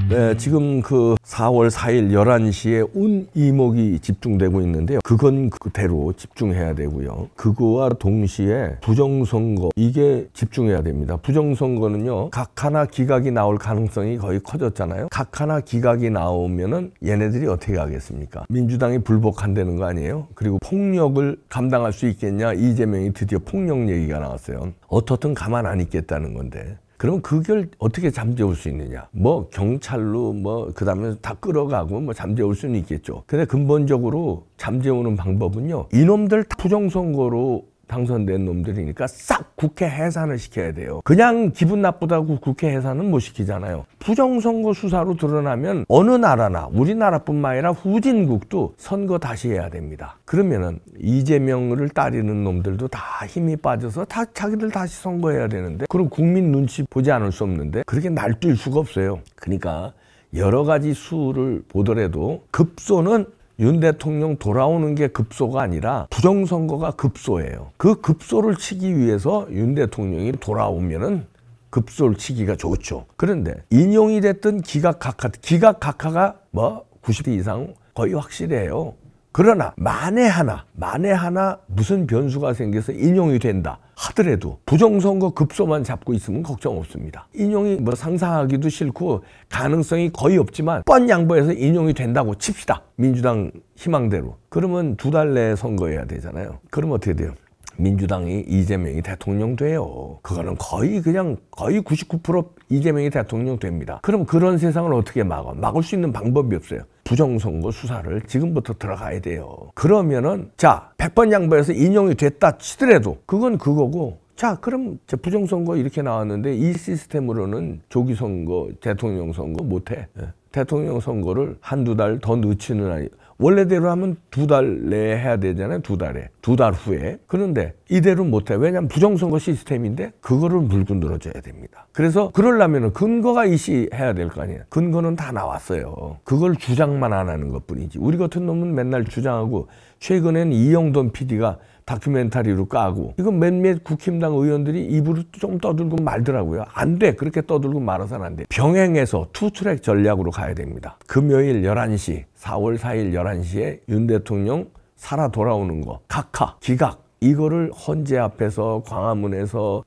네, 지금 그 4월 4일 11시에 운 이목이 집중되고 있는데요. 그건 그대로 집중해야 되고요. 그거와 동시에 부정선거, 이게 집중해야 됩니다. 부정선거는요, 각 하나 기각이 나올 가능성이 거의 커졌잖아요. 각 하나 기각이 나오면은 얘네들이 어떻게 하겠습니까? 민주당이 불복한다는 거 아니에요? 그리고 폭력을 감당할 수 있겠냐? 이재명이 드디어 폭력 얘기가 나왔어요. 어떻든 가만 안 있겠다는 건데. 그럼 그걸 어떻게 잠재울 수 있느냐? 뭐 경찰로 그다음에 다 끌어가고 잠재울 수는 있겠죠. 근데 근본적으로 잠재우는 방법은요, 이놈들 다 부정선거로 당선된 놈들이니까 싹 국회 해산을 시켜야 돼요. 그냥 기분 나쁘다고 국회 해산은 못 시키잖아요. 부정선거 수사로 드러나면 어느 나라나 우리나라뿐만 아니라 후진국도 선거 다시 해야 됩니다. 그러면은 이재명을 따르는 놈들도 다 힘이 빠져서 다 자기들 다시 선거해야 되는데, 그럼 국민 눈치 보지 않을 수 없는데 그렇게 날뛸 수가 없어요. 그러니까 여러 가지 수를 보더라도 급소는 윤 대통령 돌아오는 게 급소가 아니라 부정선거가 급소예요. 그 급소를 치기 위해서 윤 대통령이 돌아오면은 급소를 치기가 좋죠. 그런데 인용이 됐든 기각각하가 90% 이상 거의 확실해요. 그러나 만에 하나 무슨 변수가 생겨서 인용이 된다 하더라도 부정선거 급소만 잡고 있으면 걱정 없습니다. 인용이 상상하기도 싫고 가능성이 거의 없지만 뻔 양보해서 인용이 된다고 칩시다. 민주당 희망대로. 그러면 2달 내에 선거해야 되잖아요. 그럼 어떻게 돼요? 민주당이 이재명이 대통령 돼요. 그거는 거의 99% 이재명이 대통령 됩니다. 그럼 그런 세상을 어떻게 막을 수 있는 방법이 없어요. 부정선거 수사를 지금부터 들어가야 돼요. 그러면은 100번 양보해서 인용이 됐다 치더라도 그건 그거고, 그럼 부정선거 이렇게 나왔는데 이 시스템으로는 조기선거, 대통령 선거 못해. 대통령 선거를 1~2달 더 늦추는 아니, 원래대로 하면 2달 내에 해야 되잖아요. 2달 후에. 그런데 이대로 못해. 왜냐하면 부정선거 시스템인데 그거를 물고 늘어줘야 됩니다. 그래서 그러려면 근거가 이시해야 될 거 아니에요. 근거는 다 나왔어요. 그걸 주장만 안 하는 것뿐이지. 우리 같은 놈은 맨날 주장하고, 최근엔 이영돈 PD가 다큐멘터리로 까고, 이거 몇몇 국힘당 의원들이 입으로 좀 떠들고 말더라고요. 안 돼. 그렇게 떠들고 말아서는 안 돼. 병행해서 투트랙 전략으로 가야 됩니다. 금요일 11시, 4월 4일 11시에 윤 대통령 살아 돌아오는 거, 각하, 기각, 이거를 헌재 앞에서, 광화문에서,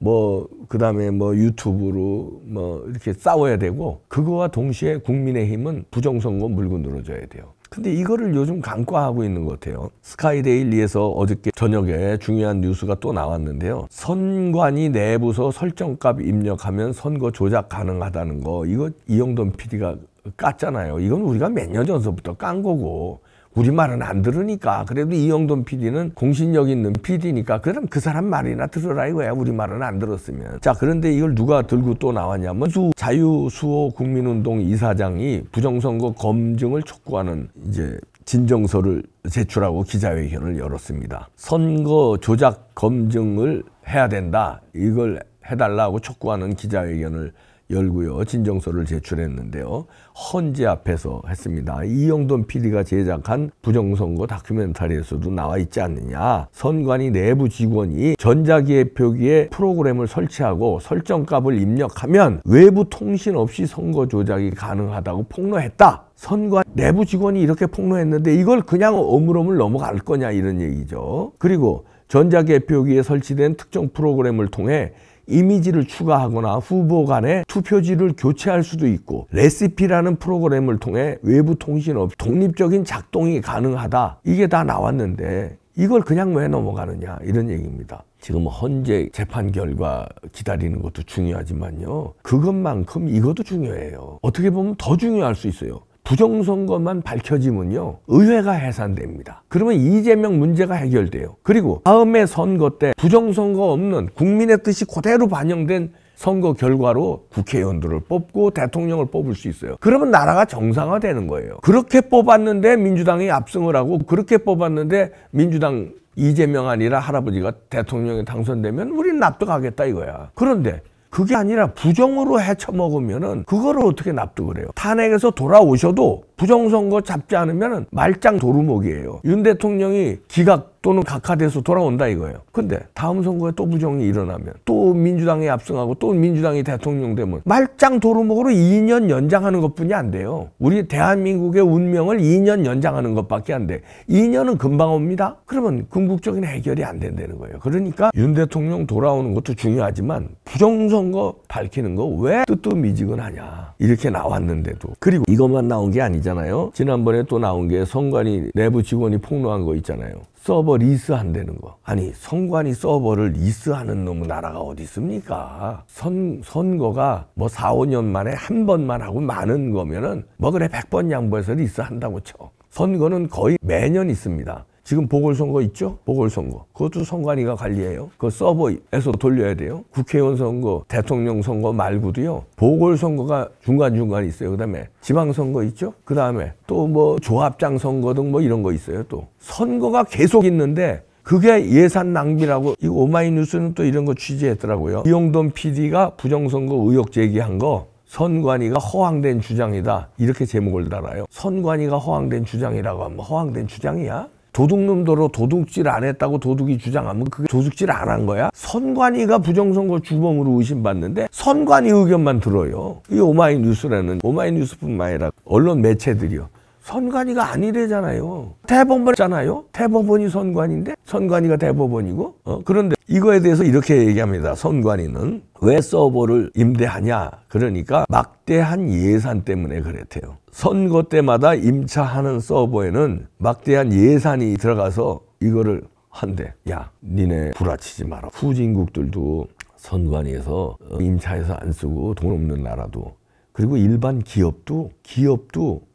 그다음에 유튜브로 이렇게 싸워야 되고, 그거와 동시에 국민의힘은 부정선거 물고 늘어줘야 돼요. 근데 이거를 요즘 간과하고 있는 것 같아요. 스카이데일리에서 어저께 저녁에 중요한 뉴스가 또 나왔는데요. 선관위 내부서 설정값 입력하면 선거 조작 가능하다는 거, 이거 이영돈 PD가 깠잖아요. 이건 우리가 몇 년 전서부터 깐 거고, 우리 말은 안 들으니까. 그래도 이영돈 PD는 공신력 있는 PD니까 그럼 그 사람 말이나 들으라 이거야. 우리 말은 안 들었으면. 그런데 이걸 누가 들고 또 나왔냐면, 자유수호 국민운동 이사장이 부정선거 검증을 촉구하는 진정서를 제출하고 기자회견을 열었습니다. 선거 조작 검증을 해야 된다, 이걸 해달라고 촉구하는 기자회견을 열고요, 진정서를 제출했는데요. 헌재 앞에서 했습니다. 이영돈 PD가 제작한 부정선거 다큐멘터리에서도 나와 있지 않느냐. 선관위 내부 직원이 전자기획표기에 프로그램을 설치하고 설정값을 입력하면 외부 통신 없이 선거 조작이 가능하다고 폭로했다. 선관 내부 직원이 이렇게 폭로했는데 이걸 그냥 어물어물 넘어갈 거냐, 이런 얘기죠. 그리고 전자개표기에 설치된 특정 프로그램을 통해 이미지를 추가하거나 후보 간의 투표지를 교체할 수도 있고, 레시피라는 프로그램을 통해 외부 통신 없이 독립적인 작동이 가능하다. 이게 다 나왔는데 이걸 그냥 왜 넘어가느냐, 이런 얘기입니다. 지금 헌재 재판 결과 기다리는 것도 중요하지만요, 그것만큼 이것도 중요해요. 어떻게 보면 더 중요할 수 있어요. 부정선거만 밝혀지면요, 의회가 해산됩니다. 그러면 이재명 문제가 해결돼요. 그리고 다음에 선거 때 부정선거 없는 국민의 뜻이 그대로 반영된 선거 결과로 국회의원들을 뽑고 대통령을 뽑을 수 있어요. 그러면 나라가 정상화되는 거예요. 그렇게 뽑았는데 민주당이 압승을 하고, 그렇게 뽑았는데 민주당 이재명 아니라 할아버지가 대통령에 당선되면 우리는 납득하겠다 이거야. 그런데 그게 아니라 부정으로 헤쳐먹으면은 그거를 어떻게 납득을 해요? 탄핵에서 돌아오셔도 부정선거 잡지 않으면 말짱 도루묵이에요. 윤 대통령이 기각 또는 각하돼서 돌아온다 이거예요. 근데 다음 선거에 또 부정이 일어나면 또 민주당이 압승하고 또 민주당이 대통령 되면 말짱 도루묵으로 2년 연장하는 것뿐이 안 돼요. 우리 대한민국의 운명을 2년 연장하는 것밖에 안 돼. 2년은 금방 옵니다. 그러면 궁극적인 해결이 안 된다는 거예요. 그러니까 윤 대통령 돌아오는 것도 중요하지만 부정선거 밝히는 거 왜 뜨뜻미지근하냐 이렇게 나왔는데도. 그리고 이것만 나온 게 아니잖아요. 지난번에 또 나온 게 선관위 내부 직원이 폭로한 거 있잖아요. 서버 리스한다는 거. 아니 선관위 서버를 리스하는 놈의 나라가 어디 있습니까? 선거가 뭐 4, 5년 만에 한 번만 하고 많은 거면은 뭐 그래 100번 양보해서 리스한다고 쳐. 선거는 거의 매년 있습니다. 지금 보궐선거 있죠? 보궐선거. 그것도 선관위가 관리해요. 그 서버에서 돌려야 돼요. 국회의원 선거, 대통령 선거 말고도요. 보궐선거가 중간중간 있어요. 그 다음에 지방선거 있죠? 그 다음에 또 뭐 조합장 선거 등 뭐 이런 거 있어요. 또 선거가 계속 있는데 그게 예산 낭비라고. 이 오마이뉴스는 또 이런 거 취재했더라고요. 이용돈 PD가 부정선거 의혹 제기한 거 선관위가 허황된 주장이다. 이렇게 제목을 달아요. 선관위가 허황된 주장이라고 하면 허황된 주장이야? 도둑놈도로 도둑질 안 했다고 도둑이 주장하면 그게 도둑질 안 한 거야? 선관위가 부정선거 주범으로 의심받는데 선관위 의견만 들어요. 이 오마이뉴스라는, 오마이뉴스뿐만 아니라 언론 매체들이요. 선관위가 아니래잖아요. 대법원이잖아요. 대법원이 선관위인데 선관위가 대법원이고. 그런데 이거에 대해서 이렇게 얘기합니다. 선관위는 왜 서버를 임대하냐. 그러니까 막대한 예산 때문에 그랬대요. 선거 때마다 임차하는 서버에는 막대한 예산이 들어가서 이거를 한대. 야, 니네 구라치지 마라. 후진국들도 선관위에서 임차해서 안 쓰고 돈 없는 나라도. 그리고 일반 기업도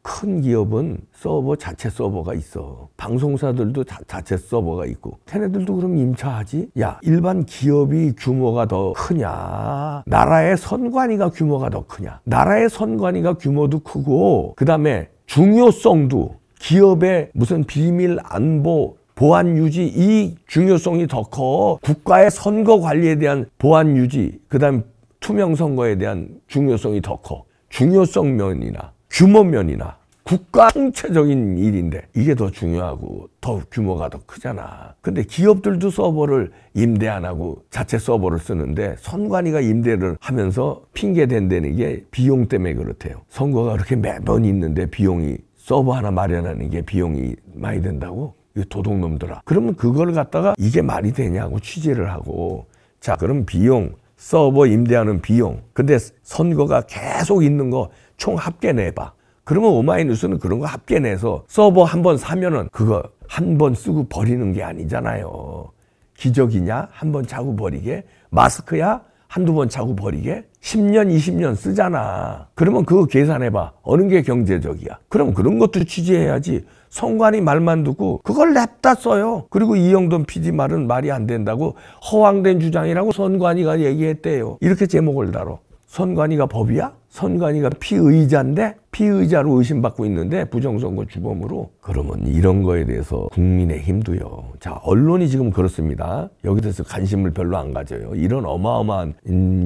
큰 기업은 서버, 자체 서버가 있어. 방송사들도 자체 서버가 있고. 걔네들도 그럼 임차하지? 야, 일반 기업이 규모가 더 크냐? 나라의 선관위가 규모가 더 크냐? 나라의 선관위가 규모도 크고 그 다음에 중요성도 기업의 무슨 비밀 안보 보안 유지 이 중요성이 더 커. 국가의 선거 관리에 대한 보안 유지 그 다음 투명 선거에 대한 중요성이 더 커. 중요성 면이나 규모 면이나 국가 총체적인 일인데 이게 더 중요하고 더 규모가 더 크잖아. 근데 기업들도 서버를 임대 안 하고 자체 서버를 쓰는데 선관위가 임대를 하면서 핑계 댄다는 게 비용 때문에 그렇대요. 선거가 그렇게 매번 있는데 비용이 서버 하나 마련하는 게 비용이 많이 든다고? 이거 도둑놈들아. 그러면 그걸 갖다가 이게 말이 되냐고 취재를 하고. 자, 그럼 비용 서버 임대하는 비용. 근데 선거가 계속 있는 거 총 합계 내봐. 그러면 오마이뉴스는 그런 거 합계 내서 서버 한 번 사면은 그거 한 번 쓰고 버리는 게 아니잖아요. 기적이냐? 한 번 차고 버리게? 마스크야? 한두 번 차고 버리게? 10년, 20년 쓰잖아. 그러면 그거 계산해봐. 어느 게 경제적이야? 그럼 그런 것도 취재해야지. 선관위 말만 듣고 그걸 냅다 써요. 그리고 이용돈 PD 말은 말이 안 된다고 허황된 주장이라고 선관위가 얘기했대요. 이렇게 제목을 달어. 선관위가 법이야? 선관위가 피의자인데 피의자로 의심받고 있는데 부정선거 주범으로. 그러면 이런 거에 대해서 국민의힘도요. 자, 언론이 지금 그렇습니다. 여기 대해서 관심을 별로 안 가져요. 이런 어마어마한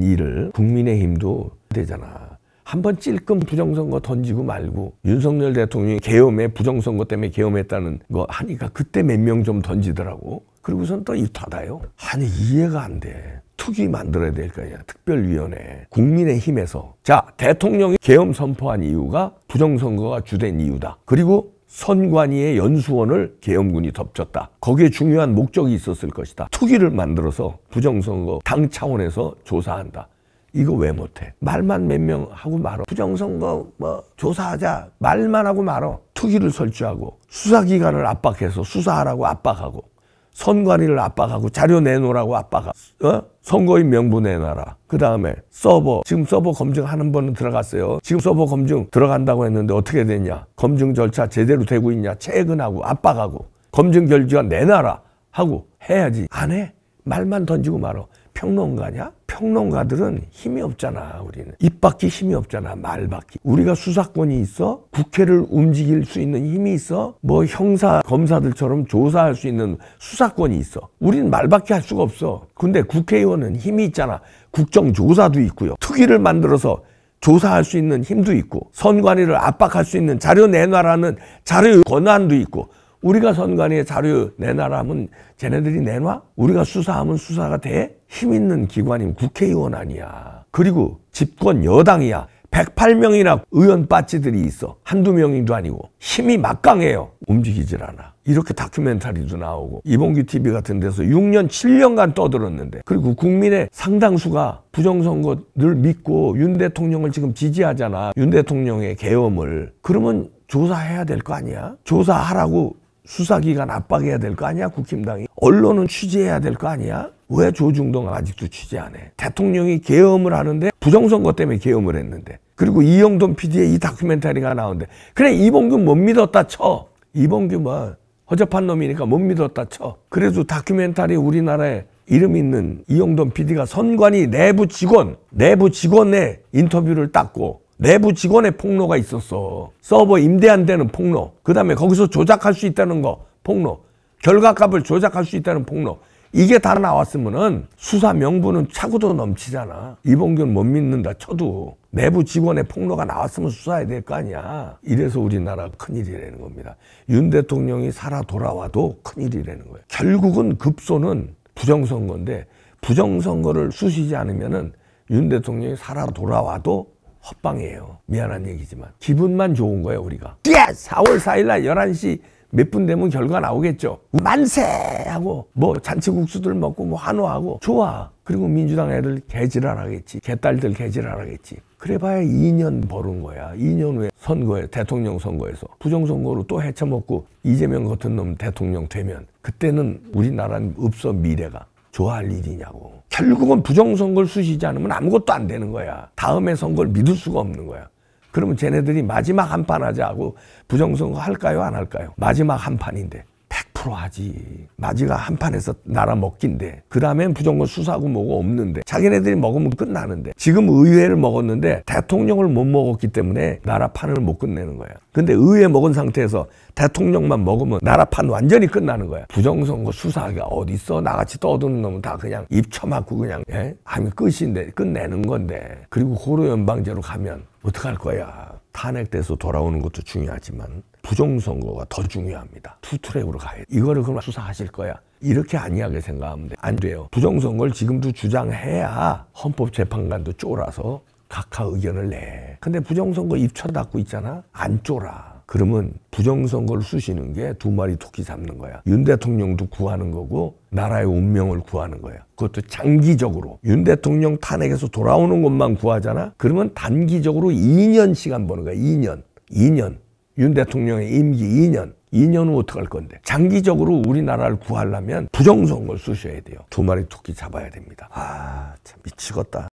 일을 국민의힘도 되잖아. 한번 찔끔 부정선거 던지고 말고 윤석열 대통령이 계엄에 부정선거 때문에 계엄했다는 거 하니까 그때 몇 명 좀 던지더라고. 그리고선 또 닫아요. 아니 이해가 안 돼. 특위 만들어야 될 거 아니야. 특별위원회. 국민의힘에서. 자, 대통령이 계엄 선포한 이유가 부정선거가 주된 이유다. 그리고 선관위의 연수원을 계엄군이 덮쳤다. 거기에 중요한 목적이 있었을 것이다. 특위를 만들어서 부정선거 당 차원에서 조사한다. 이거 왜 못해? 말만 몇 명 하고 말어. 부정선거 뭐 조사하자 말만 하고 말어. 특위를 설치하고 수사기관을 압박해서 수사하라고 압박하고 선관위를 압박하고 자료 내놓으라고 압박하고 선거인 명부 내놔라. 그 다음에 서버 지금 서버 검증하는 번은 들어갔어요. 지금 서버 검증 들어간다고 했는데 어떻게 됐냐? 검증 절차 제대로 되고 있냐? 체근하고 압박하고 검증 결과 내놔라 하고 해야지. 안 해. 말만 던지고 말어. 평론가냐? 평론가들은 힘이 없잖아. 우리는 입 밖에 힘이 없잖아. 말 밖에. 우리가 수사권이 있어? 국회를 움직일 수 있는 힘이 있어? 뭐 형사 검사들처럼 조사할 수 있는 수사권이 있어. 우리는 말밖에 할 수가 없어. 근데 국회의원은 힘이 있잖아. 국정조사도 있고요. 특위를 만들어서 조사할 수 있는 힘도 있고 선관위를 압박할 수 있는 자료 내놔라는 자료 권한도 있고 우리가 선관위에 자료 내놔라면 쟤네들이 내놔? 우리가 수사하면 수사가 돼? 힘 있는 기관이면 국회의원 아니야. 그리고 집권 여당이야. 108명이나 의원 빠찌들이 있어. 한두 명도 아니고 힘이 막강해요. 움직이질 않아. 이렇게 다큐멘터리도 나오고 이봉규 TV 같은 데서 6년 7년간 떠들었는데 그리고 국민의 상당수가 부정선거를 믿고 윤 대통령을 지금 지지하잖아. 윤 대통령의 계엄을. 그러면 조사해야 될 거 아니야? 조사하라고 수사기관 압박해야 될 거 아니야? 국힘당이. 언론은 취재해야 될 거 아니야? 왜 조중동은 아직도 취재 안 해? 대통령이 계엄을 하는데 부정선거 때문에 계엄을 했는데 그리고 이영돈 PD의 이 다큐멘터리가 나오는데 그래 이봉규 못 믿었다 쳐. 이봉규 뭐 허접한 놈이니까 못 믿었다 쳐. 그래도 다큐멘터리 우리나라에 이름 있는 이영돈 PD가 선관위 내부 직원의 인터뷰를 땄고 내부 직원의 폭로가 있었어. 서버 임대 안 되는 폭로. 그 다음에 거기서 조작할 수 있다는 거 폭로. 결과값을 조작할 수 있다는 폭로. 이게 다 나왔으면은 수사 명분은 차고도 넘치잖아. 이봉규는 못 믿는다 쳐도 내부 직원의 폭로가 나왔으면 수사해야 될 거 아니야. 이래서 우리나라 큰일이라는 겁니다. 윤 대통령이 살아 돌아와도 큰일이라는 거예요. 결국은 급소는 부정선거인데 부정선거를 쑤시지 않으면은 윤 대통령이 살아 돌아와도 헛방이에요. 미안한 얘기지만 기분만 좋은 거예요. 우리가 4월 4일 날 11시 몇 분 되면 결과 나오겠죠. 만세 하고 뭐 잔치국수들 먹고 뭐 한우하고 좋아. 그리고 민주당 애들 개지랄하겠지. 개딸들 개지랄하겠지. 그래봐야 2년 벌은 거야. 2년 후에 선거에 대통령 선거에서 부정선거로 또 헤쳐먹고 이재명 같은 놈 대통령 되면 그때는 우리나라는 없어. 미래가 좋아할 일이냐고. 결국은 부정선거를 쑤시지 않으면 아무것도 안 되는 거야. 다음에 선거를 믿을 수가 없는 거야. 그러면 쟤네들이 마지막 한 판 하자 하고 부정선거 할까요? 안 할까요? 마지막 한 판인데 100% 하지. 마지막 한 판에서 나라 먹긴데 그 다음엔 부정선 수사하고 뭐고 없는데 자기네들이 먹으면 끝나는데 지금 의회를 먹었는데 대통령을 못 먹었기 때문에 나라 판을 못 끝내는 거야. 근데 의회 먹은 상태에서 대통령만 먹으면 나라 판 완전히 끝나는 거야. 부정선거 수사가 어딨어? 나같이 떠드는 놈은 다 그냥 입 처맞고 그냥 하면 끝인데 끝내는 건데. 그리고 고로연방제로 가면 어떡할 거야. 탄핵돼서 돌아오는 것도 중요하지만 부정선거가 더 중요합니다. 투트랙으로 가야 돼. 이거를 그럼 수사하실 거야. 이렇게 안이하게 생각하면 안 돼요. 부정선거를 지금도 주장해야 헌법재판관도 쫄아서 각하 의견을 내. 근데 부정선거 입 쳐닫고 있잖아. 안 쫄아. 그러면 부정선거를 쑤시는 게 두 마리 토끼 잡는 거야. 윤 대통령도 구하는 거고 나라의 운명을 구하는 거야. 그것도 장기적으로. 윤 대통령 탄핵에서 돌아오는 것만 구하잖아. 그러면 단기적으로 2년 시간 버는 거야. 2년. 윤 대통령의 임기 2년. 2년 후 어떡할 건데. 장기적으로 우리나라를 구하려면 부정선거를 쑤셔야 돼요. 두 마리 토끼 잡아야 됩니다. 아, 참 미치겠다.